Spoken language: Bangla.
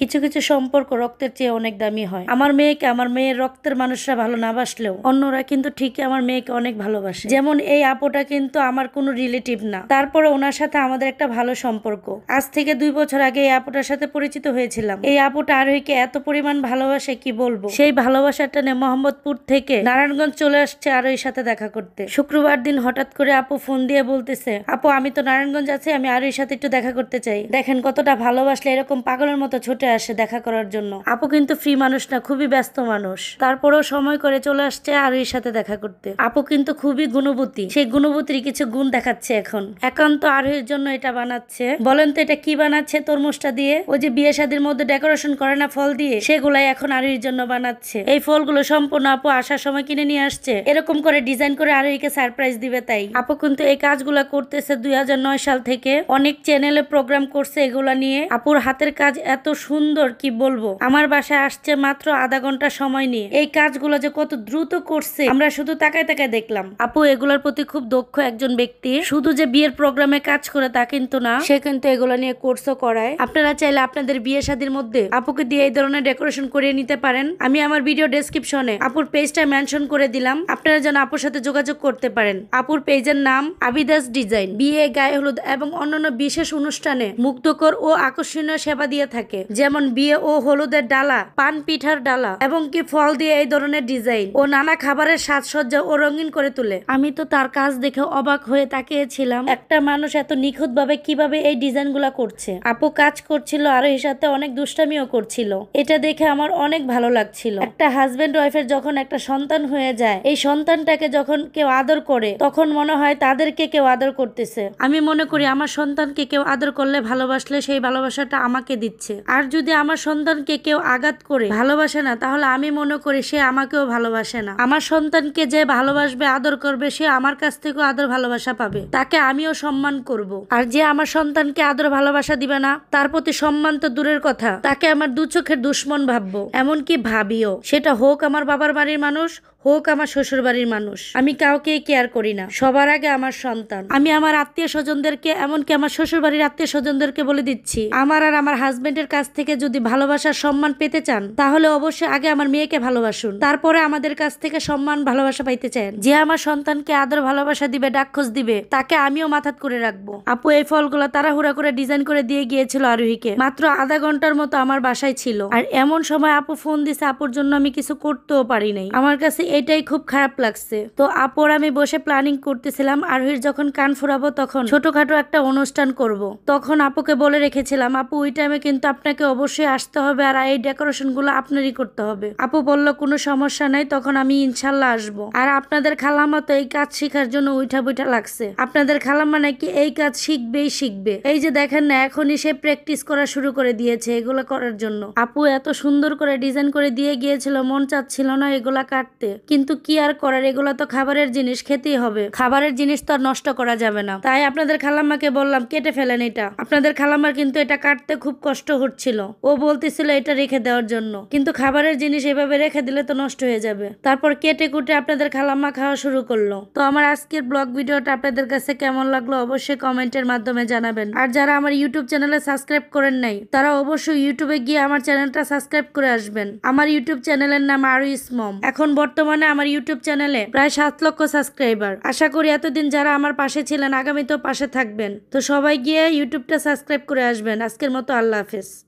কিছু কিছু সম্পর্ক রক্তের চেয়ে অনেক দামি হয়। আমার মেয়েকে আমার মেয়ের রক্তের মানুষরা ভালো না বাসলেও অন্যরা কিন্তু ঠিকই আমার মেয়েকে অনেক ভালোবাসে। যেমন এই আপুটা কিন্তু আমার কোনো রিলেটিভ না, তারপরে ওনার সাথে আমাদের একটা ভালো সম্পর্ক। আজ থেকে 2 বছর আগে এই আপুটার সাথে পরিচিত হয়েছিলাম। এই আপুটা আরোহীকে এত পরিমাণ ভালোবাসে কি বলবো। সেই ভালোবাসাটা নিয়ে মোহাম্মদপুর থেকে নারায়ণগঞ্জ চলে আসছে আরোহীর সাথে দেখা করতে। শুক্রবার দিন হঠাৎ করে আপু ফোন দিয়ে বলতেছে, আপু আমি তো নারায়ণগঞ্জ আছি, আমি আরোহীর সাথে একটু দেখা করতে চাই। দেখেন কতটা ভালোবাসলে এরকম পাগলের মতো ছুটে আসে দেখা করার জন্য। আপু কিন্তু ফ্রি মানুষ না, খুবই ব্যস্ত মানুষ, তারপরেও সময় করে চলে আসছে আরোহীর সাথে দেখা করতে। আপু কিন্তু খুবই গুণবতী, সেই গুণবতীর কিছু গুণ দেখাচ্ছে এখন। একান্ত আরোহীর জন্য এটা বানাচ্ছে। বলেন তো এটা কি বানাচ্ছে? তরমুজটা দিয়ে ওই যে বিয়ে শাদীর মধ্যে ডেকোরেশন করে না ফল দিয়ে, সেগুলাই এখন আরোহীর জন্য বানাচ্ছে। এই ফলগুলো সম্পূর্ণ আপু আসার সময় কিনে নিয়ে আসছে, এরকম করে ডিজাইন করে আরোহীকে সারপ্রাইজ দিবে। তাই আপু কিন্তু এই কাজগুলা করতেছে 2009 সাল থেকে। অনেক চ্যানেলে প্রোগ্রাম করছে এগুলা নিয়ে। আপুর হাতের কাজ এত সুন্দর কি বলবো। আমার বাসায় আসছে মাত্র আধা ঘন্টা সময় নিয়ে। এই কাজগুলো যে কত দ্রুত করছে আমরা শুধু তাকায় তাকায় দেখলাম। আপু এগুলোর প্রতি খুব দক্ষ একজন ব্যক্তি। শুধু যে বিয়ের প্রোগ্রামে কাজ করে তা কিন্তু না, সে কিন্তু এগুলো নিয়ে কোর্সও করায়। আপনারা চাইলে আপনাদের বিয়ে শাদীর মধ্যে আপুকে দিয়ে এই ধরনের ডেকোরেশন করিয়ে নিতে পারেন। আমি আমার ভিডিও ডেসক্রিপশনে আপুর পেজটা মেনশন করে দিলাম, আপনারা যেন আপুর সাথে যোগাযোগ করতে পারেন। আপুর পেজের নাম আবিদাস ডিজাইন। বিয়ে, গায়ে হলুদ এবং অন্যান্য বিশেষ অনুষ্ঠানে মুগ্ধকর ও আকর্ষণীয় সেবা দিয়ে থাকে, যেমন বিয়ে ও হলুদের ডালা, পান পিঠার ডালা এবং কি ফল দিয়ে এই ধরনের ডিজাইন ও নানা খাবারের সাজসজ্জা ও রঙিন করে তোলে। আমি তো তার কাজ দেখে অবাক হয়ে তাকিয়েছিলাম, একটা মানুষ এত নিখুঁত ভাবে কিভাবে এই ডিজাইন গুলা করছে। আপু কাজ করছিল আর এর সাথে অনেক দুষ্টামিও করছিল, এটা দেখে আমার অনেক ভালো লাগছিল। একটা হাজবেন্ড ওয়াইফের যখন একটা সন্তান হয়ে যায়, এই সন্তানটাকে যখন কেউ আদর করে তখন মনে হয় তাদেরকে কেউ আদর করতেছে। আমি মনে করি আমার সন্তানকে কেউ আদর করলে, ভালোবাসলে সেই ভালোবাসাটা আমাকে দিচ্ছে। আর যদি আমার সন্তানকে কেউ আঘাত করে ভালোবাসে না, তাহলে আমি মনে করি সে আমাকেও ভালোবাসে না। আমার সন্তানকে যে ভালোবাসবে, আদর করবে, সে আমার কাছ থেকেও আদর ভালোবাসা পাবে, তাকে আমিও সম্মান করব। আর যে আমার সন্তানকে আদর ভালোবাসা দিবে না, তার প্রতি সম্মান তো দূরের কথা, তাকে আমার দু চোখের দুশ্মন ভাববো, এমনকি ভাবিও। সেটা হোক আমার বাবার বাড়ির মানুষ, হোক আমার শ্বশুর বাড়ির মানুষ, আমি কাউকে কেয়ার করি না। সবার আগে আমার সন্তান। আমি আমার আত্মীয় স্বজনদেরকে, এমনকি আমার শ্বশুর বাড়ির আত্মীয় স্বজনদেরকে বলে দিচ্ছি, আমার আর আমার হাজবেন্ডের কাছ থেকে যদি ভালোবাসার সম্মান পেতে চান, তাহলে অবশ্যই আগে আমার মেয়েকে ভালোবাসুন, তারপরে আমাদের কাছ থেকে সম্মান ভালোবাসা পাইতে চান। যে আমার সন্তানকে আদর ভালোবাসা দিবে, ডাকখোঁজ দিবে, তাকে আমিও মাথাত করে রাখবো। আপু এই ফলগুলো তাড়াহুড়া করে ডিজাইন করে দিয়ে গিয়েছিল আরোহীকে। মাত্র আধা ঘন্টার মতো আমার বাসায় ছিল, আর এমন সময় আপু ফোন দিছে, আপুর জন্য আমি কিছু করতেও পারি নাই। আমার কাছে এটাই খুব খারাপ লাগছে। তো আপুর আমি বসে প্ল্যানিং করতেছিলাম আরোহীর যখন কান ফুরাবো তখন ছোটখাটো একটা অনুষ্ঠান করব। তখন আপুকে বলে রেখেছিলাম, আপু ওই টাইমে কিন্তু আপনাকে অবশ্যই আসতে হবে আর এই ডেকোরেশন গুলো আপনারই করতে হবে। আপু বলল কোনো সমস্যা নাই, তখন আমি ইনশাল্লাহ আসবো। আর আপনাদের খালাম্মা তো এই কাজ শেখার জন্য উঠা বইটা লাগছে। আপনাদের খালাম্মা নাকি এই কাজ শিখবেই শিখবে। এই যে দেখেন না, এখনই সে প্র্যাকটিস করা শুরু করে দিয়েছে এগুলো করার জন্য। আপু এত সুন্দর করে ডিজাইন করে দিয়ে গিয়েছিল, মন চাচ্ছিল না এগুলা কাটতে, কিন্তু কি আর করার, এগুলা তো খাবারের জিনিস, খেতেই হবে। খাবারের জিনিস তো আর নষ্ট করা যাবে না। তাই আপনাদের খালাম্মাকে বললাম কেটে ফেলেন এটা। আপনাদের খালাম্মার কিন্তু এটা কাটতে খুব কষ্ট হচ্ছিল, ও বলতেছিল এটা রেখে দেওয়ার জন্য, কিন্তু খাবারের জিনিস এভাবে রেখে দিলে তো নষ্ট হয়ে যাবে। তারপর কেটে কুটে আপনাদের খালাম্মা খাওয়া শুরু করলো। তো আমার আজকের ব্লগ ভিডিওটা আপনাদের কাছে কেমন লাগলো অবশ্যই কমেন্টের মাধ্যমে জানাবেন। আর যারা আমার ইউটিউব চ্যানেলে সাবস্ক্রাইব করেন নাই, তারা অবশ্যই ইউটিউবে গিয়ে আমার চ্যানেলটা সাবস্ক্রাইব করে আসবেন। আমার ইউটিউব চ্যানেলের নাম আরুইস মম। এখন বর্তমানে আমার ইউটিউব চ্যানেলে প্রায় 7 লক্ষ সাবস্ক্রাইবার। আশা করি এতদিন যারা আমার পাশে ছিলেন আগামীতেও পাশে থাকবেন। তো সবাই গিয়ে ইউটিউবটা সাবস্ক্রাইব করে আসবেন। আজকের মতো আল্লাহ হাফেজ।